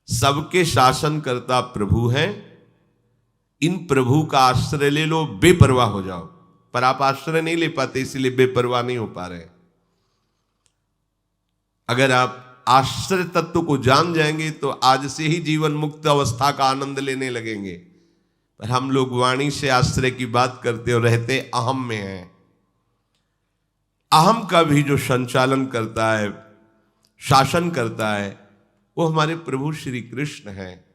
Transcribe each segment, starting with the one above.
सबके शासनकर्ता प्रभु हैं, इन प्रभु का आश्रय ले लो, बेपरवाह हो जाओ। पर आप आश्रय नहीं ले पाते, इसलिए बेपरवाह नहीं हो पा रहे। अगर आप आश्रय तत्व को जान जाएंगे तो आज से ही जीवन मुक्त अवस्था का आनंद लेने लगेंगे। पर हम लोग वाणी से आश्रय की बात करते और रहते अहम में हैं। अहम का भी जो संचालन करता है, शासन करता है, वो हमारे प्रभु श्री कृष्ण हैं।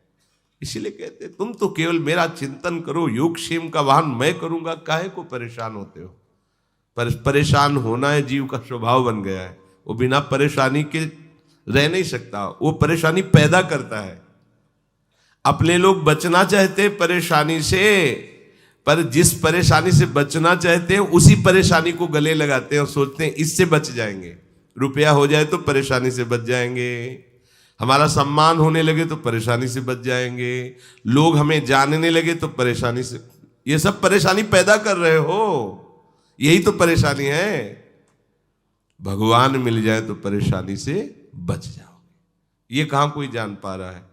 इसीलिए कहते तुम तो केवल मेरा चिंतन करो, योगक्षेम का वाहन मैं करूंगा, काहे को परेशान होते हो। पर परेशान होना है जीव का स्वभाव बन गया है। वो बिना परेशानी के रह नहीं सकता, वो परेशानी पैदा करता है। अपने लोग बचना चाहते परेशानी से, पर जिस परेशानी से बचना चाहते हैं उसी परेशानी को गले लगाते हैं और सोचते हैं इससे बच जाएंगे। रुपया हो जाए तो परेशानी से बच जाएंगे, हमारा सम्मान होने लगे तो परेशानी से बच जाएंगे, लोग हमें जानने लगे तो परेशानी से। ये सब परेशानी पैदा कर रहे हो, यही तो परेशानी है। भगवान मिल जाए तो परेशानी से बच जाओ, ये कहां कोई जान पा रहा है।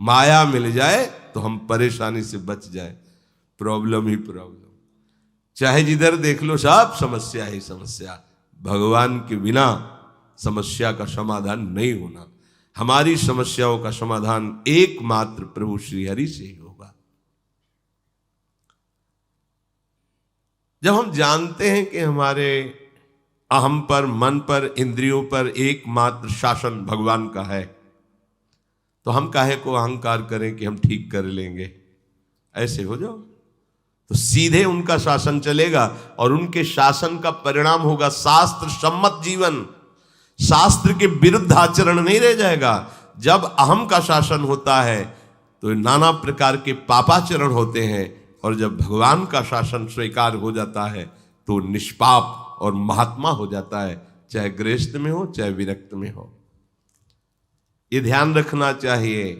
माया मिल जाए तो हम परेशानी से बच जाए, प्रॉब्लम ही प्रॉब्लम। चाहे जिधर देख लो सब समस्या ही समस्या। भगवान के बिना समस्या का समाधान नहीं होना। हमारी समस्याओं का समाधान एकमात्र प्रभु श्री हरि से ही होगा। जब हम जानते हैं कि हमारे अहम पर, मन पर, इंद्रियों पर एकमात्र शासन भगवान का है, तो हम काहे को अहंकार करें कि हम ठीक कर लेंगे। ऐसे हो जाओ तो सीधे उनका शासन चलेगा और उनके शासन का परिणाम होगा शास्त्र सम्मत जीवन। शास्त्र के विरुद्ध आचरण नहीं रह जाएगा। जब अहम का शासन होता है तो नाना प्रकार के पापाचरण होते हैं, और जब भगवान का शासन स्वीकार हो जाता है तो निष्पाप और महात्मा हो जाता है, चाहे गृहस्थ में हो चाहे विरक्त में हो। ये ध्यान रखना चाहिए।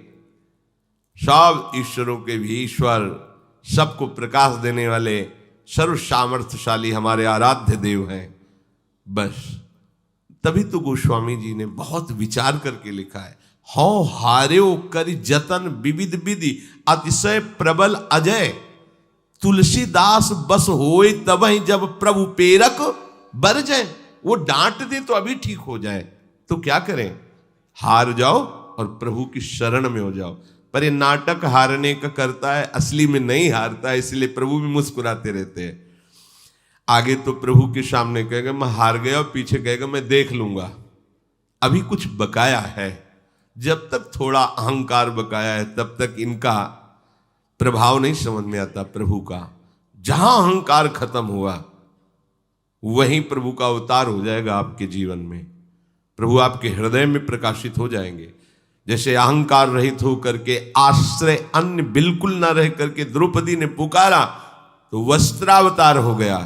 सब ईश्वरों के भी ईश्वर, सबको प्रकाश देने वाले सर्व सामर्थ्यशाली हमारे आराध्य देव हैं। बस तभी तो गोस्वामी जी ने बहुत विचार करके लिखा है, हौ हार्यो करि जतन विविध विधि अतिशय प्रबल अजय, तुलसीदास बस होए तबहि जब प्रभु पेरक बरजय। वो डांट दे तो अभी ठीक हो जाए, तो क्या करें, हार जाओ और प्रभु की शरण में हो जाओ। पर ये नाटक हारने का करता है, असली में नहीं हारता है, इसलिए प्रभु भी मुस्कुराते रहते हैं। आगे तो प्रभु के सामने कहेगा मैं हार गया, और पीछे कहेगा मैं देख लूंगा, अभी कुछ बकाया है। जब तक थोड़ा अहंकार बकाया है तब तक इनका प्रभाव नहीं समझ में आता प्रभु का। जहां अहंकार खत्म हुआ वहीं प्रभु का अवतार हो जाएगा आपके जीवन में। प्रभु आपके हृदय में प्रकाशित हो जाएंगे। जैसे अहंकार रहित होकर के आश्रय अन्य बिल्कुल ना रह करके द्रौपदी ने पुकारा तो वस्त्रावतार हो गया,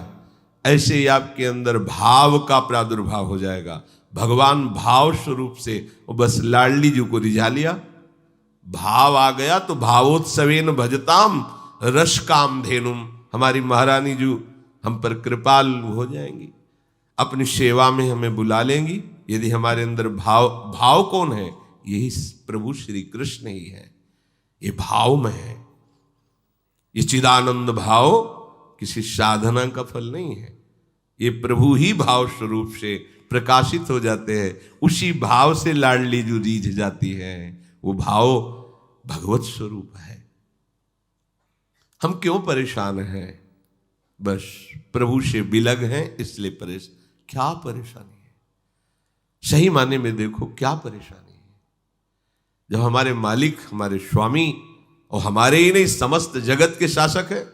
ऐसे ही आपके अंदर भाव का प्रादुर्भाव हो जाएगा। भगवान भाव स्वरूप से वो बस लाडली जी को रिझा लिया, भाव आ गया तो भावोत्सवेन भजताम रस काम धेनुम। हमारी महारानी जी हम पर कृपालु हो जाएंगी, अपनी सेवा में हमें बुला लेंगी यदि हमारे अंदर भाव कौन है, यही प्रभु श्री कृष्ण ही है। ये भाव में है, ये चिदानंद भाव किसी साधना का फल नहीं है। ये प्रभु ही भाव स्वरूप से प्रकाशित हो जाते हैं, उसी भाव से लाडली जो रीझ जाती है, वो भाव भगवत स्वरूप है। हम क्यों परेशान हैं, बस प्रभु से बिलग हैं इसलिए परेशान। क्या परेशानी है, सही माने में देखो क्या परेशानी है। जब हमारे मालिक, हमारे स्वामी और हमारे ही नहीं समस्त जगत के शासक है,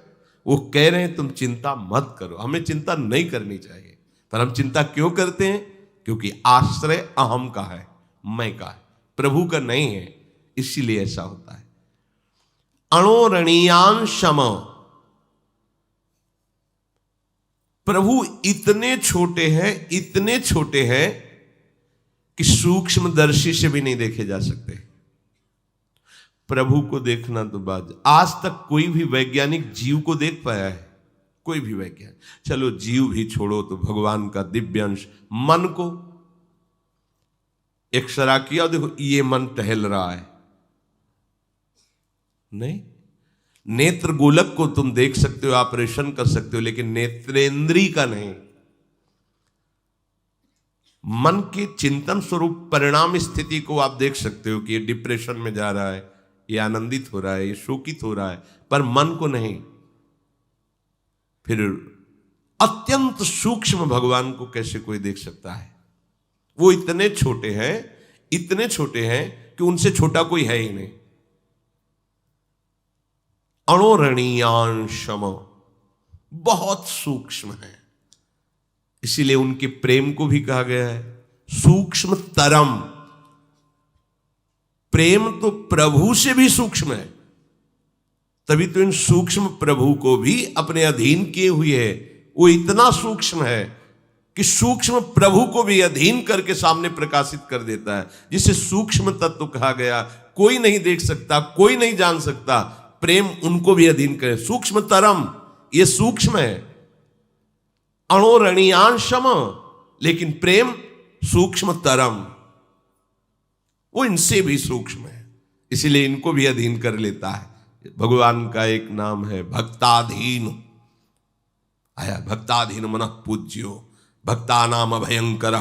वो कह रहे हैं तुम चिंता मत करो। हमें चिंता नहीं करनी चाहिए, पर हम चिंता क्यों करते हैं, क्योंकि आश्रय अहम का है, मैं का है, प्रभु का नहीं है, इसीलिए ऐसा होता है। अणोरणीयान शम, प्रभु इतने छोटे हैं, इतने छोटे हैं कि सूक्ष्मदर्शी से भी नहीं देखे जा सकते। प्रभु को देखना तो बात, आज तक कोई भी वैज्ञानिक जीव को देख पाया है? कोई भी वैज्ञानिक, चलो जीव भी छोड़ो तो भगवान का दिव्य अंश मन को एक्सरा किया, देखो ये मन टहल रहा है, नहीं। नेत्र गोलक को तुम देख सकते हो, ऑपरेशन कर सकते हो, लेकिन नेत्रेंद्री का नहीं। मन के चिंतन स्वरूप परिणाम स्थिति को आप देख सकते हो कि ये डिप्रेशन में जा रहा है, ये आनंदित हो रहा है, ये शोकित हो रहा है, पर मन को नहीं। फिर अत्यंत सूक्ष्म भगवान को कैसे कोई देख सकता है? वो इतने छोटे हैं, इतने छोटे हैं कि उनसे छोटा कोई है ही नहीं। अणोरणीयांशम, बहुत सूक्ष्म है। इसीलिए उनके प्रेम को भी कहा गया है सूक्ष्म तरम। प्रेम तो प्रभु से भी सूक्ष्म है, तभी तो इन सूक्ष्म प्रभु को भी अपने अधीन किए हुए है। वो इतना सूक्ष्म है कि सूक्ष्म प्रभु को भी अधीन करके सामने प्रकाशित कर देता है, जिसे सूक्ष्म तत्व कहा गया। कोई नहीं देख सकता, कोई नहीं जान सकता, प्रेम उनको भी अधीन करे। सूक्ष्म तरम, ये सूक्ष्म है। अणोरणीयांशम, लेकिन प्रेम सूक्ष्म तरम, वो इनसे भी सूक्ष्म है, इसलिए इनको भी अधीन कर लेता है। भगवान का एक नाम है भक्ताधीन। आया भक्ताधीन मनः पूज्यो भक्ता नाम अभयंकर।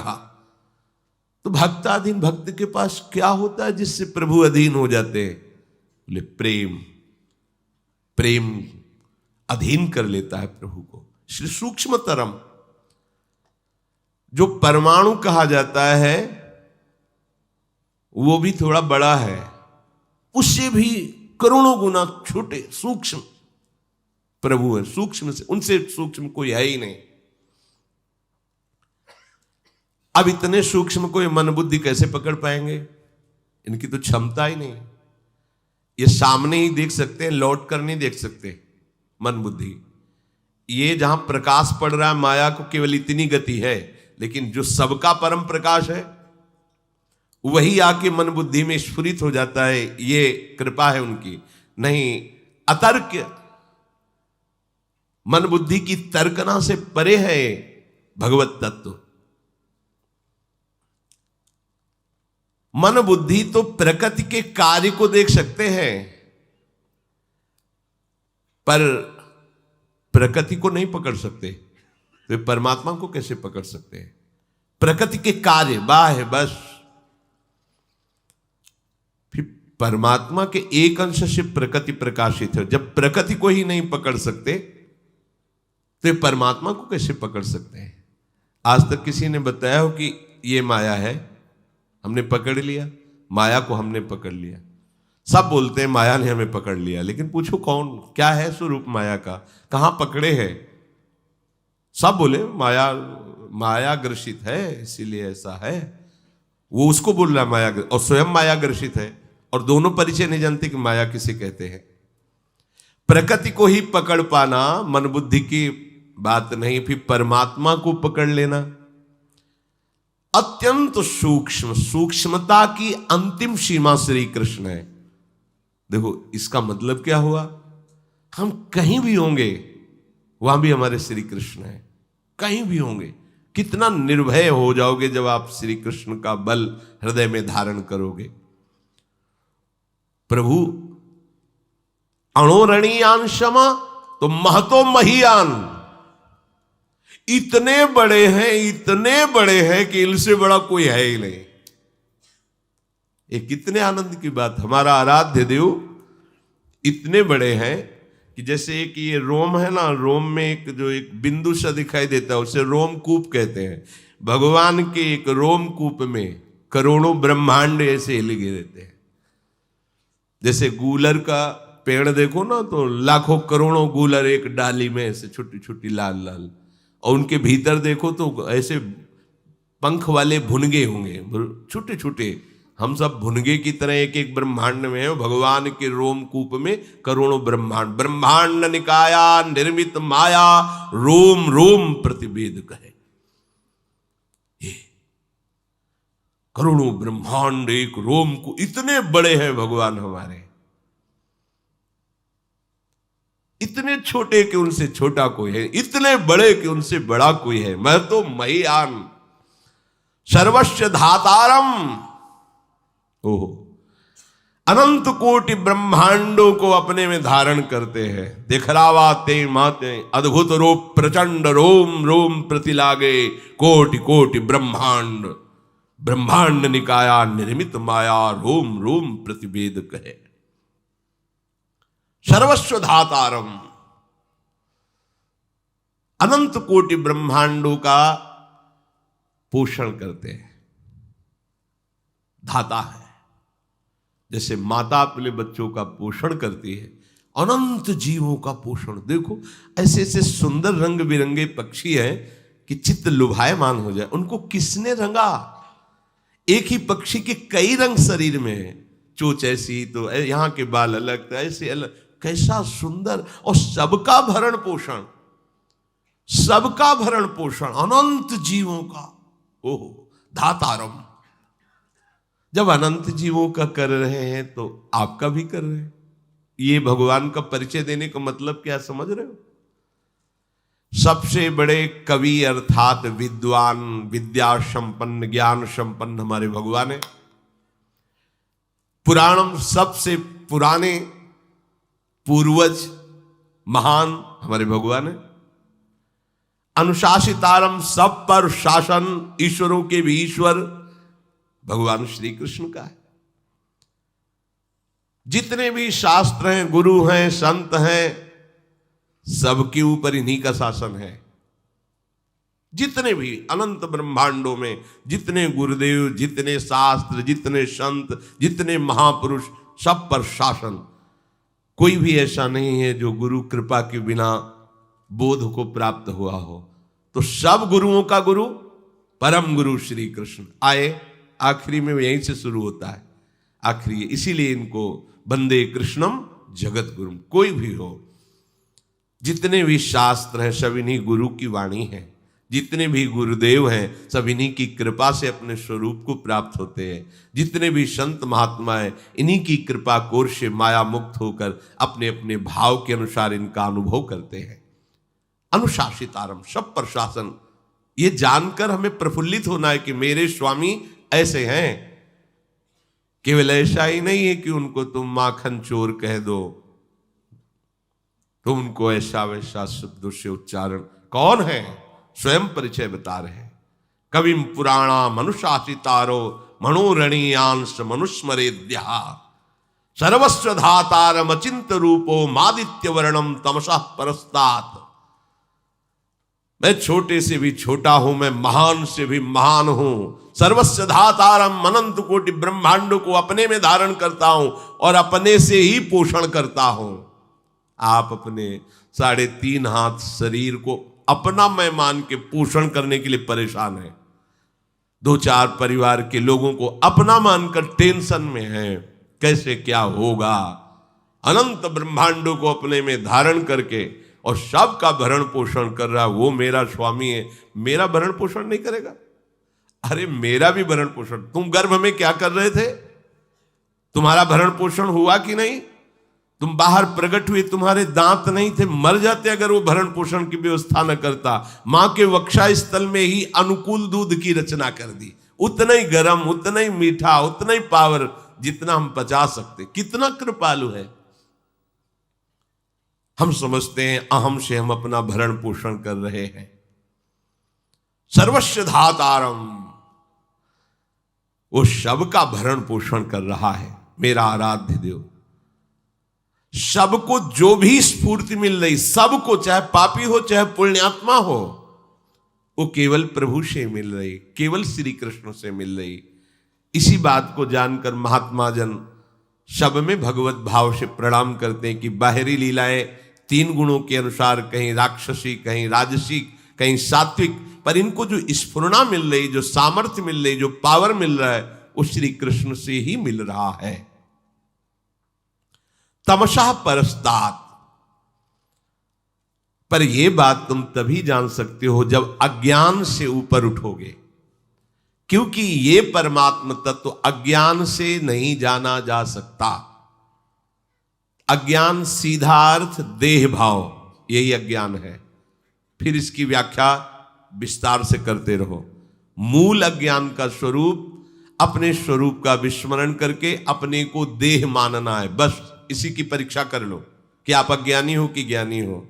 तो भक्ताधीन, भक्त के पास क्या होता है जिससे प्रभु अधीन हो जाते हैं? बोले प्रेम। प्रेम अधीन कर लेता है प्रभु को। श्री सूक्ष्मतरम, जो परमाणु कहा जाता है वो भी थोड़ा बड़ा है, उससे भी करोड़ों गुना छोटे सूक्ष्म प्रभु है। सूक्ष्म से, उनसे सूक्ष्म कोई है ही नहीं। अब इतने सूक्ष्म को ये मन बुद्धि कैसे पकड़ पाएंगे? इनकी तो क्षमता ही नहीं। ये सामने ही देख सकते हैं, लौट कर नहीं देख सकते मन बुद्धि। ये जहां प्रकाश पड़ रहा है माया को केवल इतनी गति है, लेकिन जो सबका परम प्रकाश है वही आके मन बुद्धि में स्फुरित हो जाता है। ये कृपा है उनकी। नहीं, अतर्क मन बुद्धि की तर्कना से परे है भगवत तत्व। मन बुद्धि तो प्रकृति के कार्य को देख सकते हैं, पर प्रकृति को नहीं पकड़ सकते। तो परमात्मा को कैसे पकड़ सकते हैं? प्रकृति के कार्य बाह्य बस। फिर परमात्मा के एक अंश से प्रकृति प्रकाशित है। जब प्रकृति को ही नहीं पकड़ सकते तो ये परमात्मा को कैसे पकड़ सकते हैं? आज तक किसी ने बताया हो कि ये माया है, हमने पकड़ लिया, माया को हमने पकड़ लिया। सब बोलते हैं माया ने हमें पकड़ लिया, लेकिन पूछो कौन, क्या है स्वरूप माया का, कहां पकड़े हैं? सब बोले माया, माया ग्रसित है इसीलिए ऐसा है। वो उसको बोल रहा है माया, और स्वयं माया ग्रसित है, और दोनों परिचय नहीं जानते कि माया किसे कहते हैं। प्रकृति को ही पकड़ पाना मन बुद्धि की बात नहीं, फिर परमात्मा को पकड़ लेना अत्यंत सूक्ष्म। सूक्ष्मता की अंतिम सीमा श्री कृष्ण है। देखो इसका मतलब क्या हुआ? हम कहीं भी होंगे वहां भी हमारे श्री कृष्ण है। कहीं भी होंगे, कितना निर्भय हो जाओगे जब आप श्री कृष्ण का बल हृदय में धारण करोगे। प्रभु अणोरणीयांशमा, तो महतो महीयान, इतने बड़े हैं, इतने बड़े हैं कि इनसे बड़ा कोई है ही नहीं। ये कितने आनंद की बात। हमारा आराध्य देव इतने बड़े हैं कि जैसे एक ये रोम है ना, रोम में एक जो एक बिंदु सा दिखाई देता है उसे रोमकूप कहते हैं। भगवान के एक रोमकूप में करोड़ों ब्रह्मांड ऐसे लगे रहते हैं। जैसे गूलर का पेड़ देखो ना, तो लाखों करोड़ों गूलर एक डाली में ऐसे छोटी छोटी लाल लाल, और उनके भीतर देखो तो ऐसे पंख वाले भुनगे होंगे छोटे छोटे। हम सब भुनगे की तरह एक एक ब्रह्मांड में है। भगवान के रोमकूप में करोड़ों ब्रह्मांड। ब्रह्मांड निकाया निर्मित माया रोम रोम प्रतिवेद कहे। ये करोड़ों ब्रह्मांड एक रोम को, इतने बड़े हैं भगवान हमारे। इतने छोटे कि उनसे छोटा कोई है, इतने बड़े कि उनसे बड़ा कोई है। मैं तो महीयान सर्वस्व धातारम। ओहो, अनंत कोटि ब्रह्मांडों को अपने में धारण करते हैं। दिखरावा ते माते अद्भुत रूप प्रचंड, रोम रोम प्रतिलागे कोटि कोटि ब्रह्मांड। ब्रह्मांड निकाया निर्मित माया, रोम रोम प्रतिवेद कहे। सर्वस्व धातारम, अनंत कोटि ब्रह्मांडों का पोषण करते हैं, धाता है। जैसे माता अपने बच्चों का पोषण करती है, अनंत जीवों का पोषण। देखो ऐसे ऐसे सुंदर रंग बिरंगे पक्षी हैं कि चित्त लुभायमान हो जाए। उनको किसने रंगा? एक ही पक्षी के कई रंग शरीर में है। चोंच ऐसी तो यहां के बाल अलग, तो ऐसे अलग, कैसा सुंदर। और सबका भरण पोषण, सबका भरण पोषण अनंत जीवों का। ओहो धातारम। जब अनंत जीवों का कर रहे हैं तो आपका भी कर रहे हैं। ये भगवान का परिचय देने का मतलब क्या समझ रहे हो? सबसे बड़े कवि अर्थात विद्वान, विद्या संपन्न, ज्ञान संपन्न हमारे भगवान है। पुराणम सबसे पुराने पूर्वज महान हमारे भगवान है। अनुशासितारम सब पर शासन, ईश्वरों के भी ईश्वर भगवान श्री कृष्ण का है। जितने भी शास्त्र हैं, गुरु हैं, संत हैं, सबके ऊपर इन्हीं का शासन है। जितने भी अनंत ब्रह्मांडों में जितने गुरुदेव, जितने शास्त्र, जितने संत, जितने महापुरुष, सब पर शासन। कोई भी ऐसा नहीं है जो गुरु कृपा के बिना बोध को प्राप्त हुआ हो। तो सब गुरुओं का गुरु परम गुरु श्री कृष्ण आए। आखिरी में यहीं से शुरू होता है आखिरी, इसीलिए इनको वंदे कृष्णम जगत गुरुम। कोई भी हो, जितने भी शास्त्र हैं सब इन्हीं गुरु की वाणी है। जितने भी गुरुदेव हैं सब इन्हीं की कृपा से अपने स्वरूप को प्राप्त होते हैं। जितने भी संत महात्मा हैं इन्हीं की कृपा कोर से माया मुक्त होकर अपने अपने भाव के अनुसार इनका अनुभव करते हैं। अनुशासितारम, सब पर शासन। ये जानकर हमें प्रफुल्लित होना है कि मेरे स्वामी ऐसे हैं। केवल ऐसा ही नहीं है कि उनको तुम माखन चोर कह दो, तुम उनको ऐसा वैसा शब्दों से उच्चारण। कौन है? स्वयं परिचय बता रहे हैं। कविम पुराणा मनुशासितारो मनोरणीयांश मनुस्मरेद्या सर्वस्व धातारम अचिंत रूपो मादित्य वर्णम तमसः परस्तात। मैं छोटे से भी छोटा हूं, मैं महान से भी महान हूं। सर्वस्व धातारम, अनंत कोटि ब्रह्मांडों को अपने में धारण करता हूं और अपने से ही पोषण करता हूं। आप अपने 3.5 हाथ शरीर को अपना मैं मान के पोषण करने के लिए परेशान है। 2-4 परिवार के लोगों को अपना मानकर टेंशन में है, कैसे क्या होगा। अनंत ब्रह्मांडों को अपने में धारण करके और सबका भरण पोषण कर रहा, वो मेरा स्वामी है। मेरा भरण पोषण नहीं करेगा? अरे मेरा भी भरण पोषण। तुम गर्भ में क्या कर रहे थे? तुम्हारा भरण पोषण हुआ कि नहीं? तुम बाहर प्रकट हुए, तुम्हारे दांत नहीं थे, मर जाते अगर वो भरण पोषण की व्यवस्था न करता। मां के वक्षा स्थल में ही अनुकूल दूध की रचना कर दी। उतना ही गर्म, उतना ही मीठा, उतना ही पावर जितना हम पचा सकते। कितना कृपालु है। हम समझते हैं अहम से हम अपना भरण पोषण कर रहे हैं। सर्वस्व धातारम, वो सबका भरण पोषण कर रहा है मेरा आराध्य देव। सबको जो भी स्फूर्ति मिल रही, सबको, चाहे पापी हो चाहे पुण्यात्मा हो, वो केवल प्रभु से मिल रही, केवल श्री कृष्ण से मिल रही। इसी बात को जानकर महात्मा जन सब में भगवत भाव से प्रणाम करते हैं कि बाहरी लीलाएं 3 गुणों के अनुसार, कहीं राक्षसी, कहीं राजसी, कहीं सात्विक, पर इनको जो स्फुरना मिल रही, जो सामर्थ्य मिल रही, जो पावर मिल रहा है, वो श्री कृष्ण से ही मिल रहा है। तमसा परस्तात। पर यह बात तुम तभी जान सकते हो जब अज्ञान से ऊपर उठोगे, क्योंकि ये परमात्म तत्व अज्ञान से नहीं जाना जा सकता। अज्ञान सीधा अर्थ देह भाव, यही अज्ञान है। फिर इसकी व्याख्या विस्तार से करते रहो। मूल अज्ञान का स्वरूप अपने स्वरूप का विस्मरण करके अपने को देह मानना है। बस इसी की परीक्षा कर लो कि आप अज्ञानी हो कि ज्ञानी हो।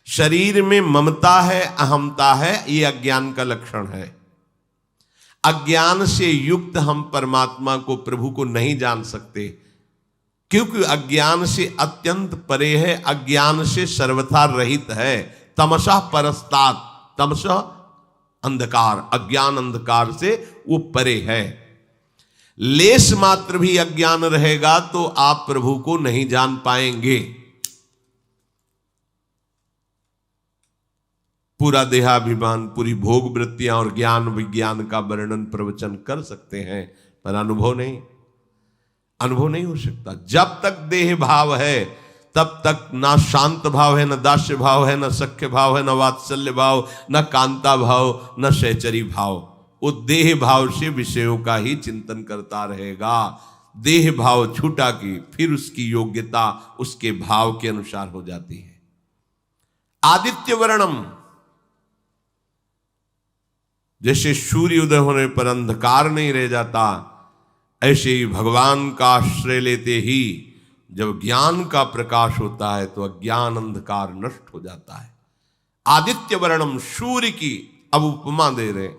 शरीर में ममता है, अहमता है, ये अज्ञान का लक्षण है। अज्ञान से युक्त हम परमात्मा को, प्रभु को नहीं जान सकते, क्योंकि अज्ञान से अत्यंत परे है, अज्ञान से सर्वथा रहित है। तमसः परस्तात्, तमसः अंधकार, अज्ञान अंधकार से वो परे है। लेश मात्र भी अज्ञान रहेगा तो आप प्रभु को नहीं जान पाएंगे। पूरा देहाभिमान, पूरी भोग वृत्तियां और ज्ञान विज्ञान का वर्णन प्रवचन कर सकते हैं, पर अनुभव नहीं हो सकता। जब तक देह भाव है तब तक ना शांत भाव है, न दास्य भाव है, न सख्य भाव है, न वात्सल्य भाव, न कांता भाव, न सहचरी भाव। वो देह भाव से विषयों का ही चिंतन करता रहेगा। देह भाव छूटा कि फिर उसकी योग्यता उसके भाव के अनुसार हो जाती है। आदित्य वर्णम, जैसे सूर्य उदय होने पर अंधकार नहीं रह जाता, ऐसे ही भगवान का आश्रय लेते ही जब ज्ञान का प्रकाश होता है तो अज्ञान अंधकार नष्ट हो जाता है। आदित्य वर्णम, सूर्य की अब उपमा दे रहे,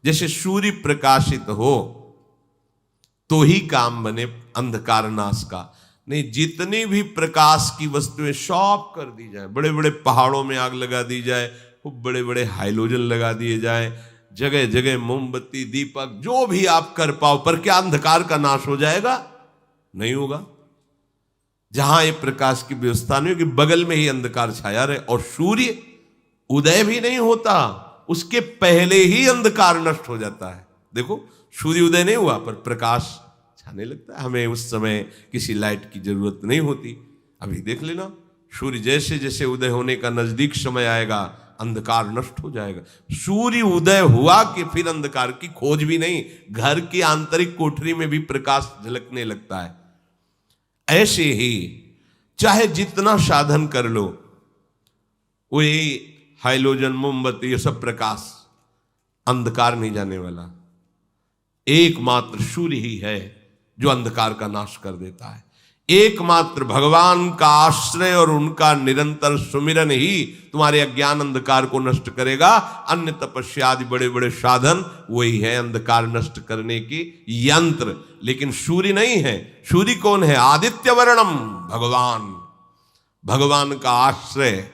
जैसे सूर्य प्रकाशित हो तो ही काम बने अंधकार नाश का। नहीं, जितनी भी प्रकाश की वस्तुएं सब कर दी जाए, बड़े बड़े पहाड़ों में आग लगा दी जाए, खूब बड़े बड़े हाइलोजन लगा दिए जाए, जगह जगह मोमबत्ती, दीपक, जो भी आप कर पाओ, पर क्या अंधकार का नाश हो जाएगा? नहीं होगा। जहां ये प्रकाश की व्यवस्था नहीं होगी, बगल में ही अंधकार छाया रहे। और सूर्य उदय भी नहीं होता, उसके पहले ही अंधकार नष्ट हो जाता है। देखो, सूर्य उदय नहीं हुआ पर प्रकाश छाने लगता है। हमें उस समय किसी लाइट की जरूरत नहीं होती। अभी देख लेना, सूर्य जैसे जैसे उदय होने का नजदीक समय आएगा, अंधकार नष्ट हो जाएगा। सूर्य उदय हुआ कि फिर अंधकार की खोज भी नहीं, घर की आंतरिक कोठरी में भी प्रकाश झलकने लगता है। ऐसे ही चाहे जितना साधन कर लो, वही हाइलोजन, मोमबत्ती, ये सब प्रकाश, अंधकार नहीं जाने वाला। एकमात्र सूर्य ही है जो अंधकार का नाश कर देता है। एकमात्र भगवान का आश्रय और उनका निरंतर सुमिरन ही तुम्हारे अज्ञान अंधकार को नष्ट करेगा। अन्य तपस्या आदि बड़े बड़े साधन वही है अंधकार नष्ट करने की यंत्र, लेकिन सूर्य नहीं है। सूर्य कौन है? आदित्य वर्णम, भगवान। भगवान का आश्रय,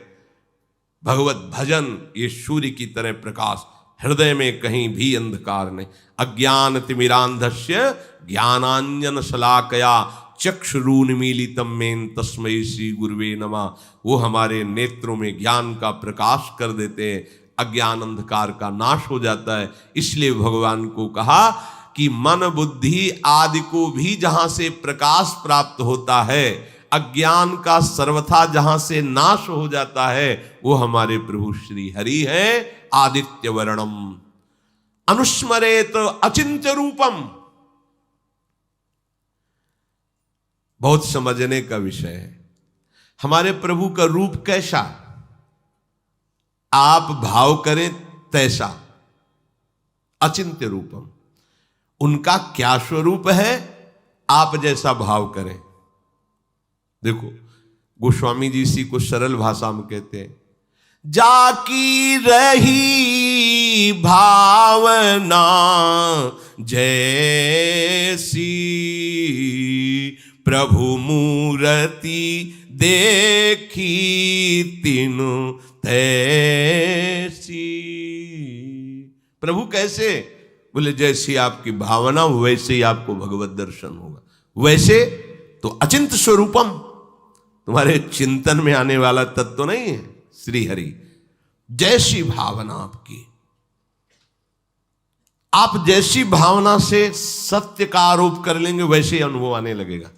भगवत भजन, ये सूर्य की तरह प्रकाश। हृदय में कहीं भी अंधकार नहीं। अज्ञान तिमिरांधस्य ज्ञानांजन शलाकया चक्षुरुन्मीलितम मेन तस्मै श्री गुरुवे नमः। वो हमारे नेत्रों में ज्ञान का प्रकाश कर देते हैं, अज्ञान अंधकार का नाश हो जाता है। इसलिए भगवान को कहा कि मन बुद्धि आदि को भी जहां से प्रकाश प्राप्त होता है, अज्ञान का सर्वथा जहां से नाश हो जाता है, वो हमारे प्रभु श्री हरि है। आदित्य वर्णम अनुस्मरेत अचिंत्य रूपम। बहुत समझने का विषय है। हमारे प्रभु का रूप कैसा, आप भाव करें तैसा। अचिंत्य रूपम, उनका क्या स्वरूप है, आप जैसा भाव करें। देखो, गोस्वामी जी इसी को सरल भाषा में कहते हैं, जाकी रही भावना जैसी, प्रभु मूर्ति देखी तीनु तैसी। प्रभु कैसे? बोले जैसी आपकी भावना वैसे ही आपको भगवत दर्शन होगा। वैसे तो अचिंत स्वरूपम, तुम्हारे चिंतन में आने वाला तत्व नहीं है श्री हरि। जैसी भावना आपकी, आप जैसी भावना से सत्य का आरोप कर लेंगे वैसे ही अनुभव आने लगेगा।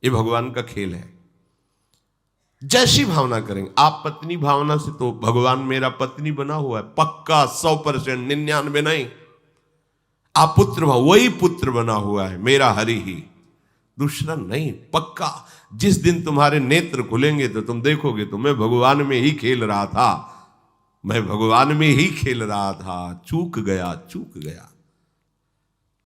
ये भगवान का खेल है। जैसी भावना करेंगे आप, पत्नी भावना से तो भगवान मेरा पत्नी बना हुआ है पक्का 100%, 99 नहीं। आप पुत्र भाव, वही पुत्र बना हुआ है मेरा हरि ही, दूसरा नहीं, पक्का। जिस दिन तुम्हारे नेत्र खुलेंगे तो तुम देखोगे तो मैं भगवान में ही खेल रहा था, मैं भगवान में ही खेल रहा था, चूक गया।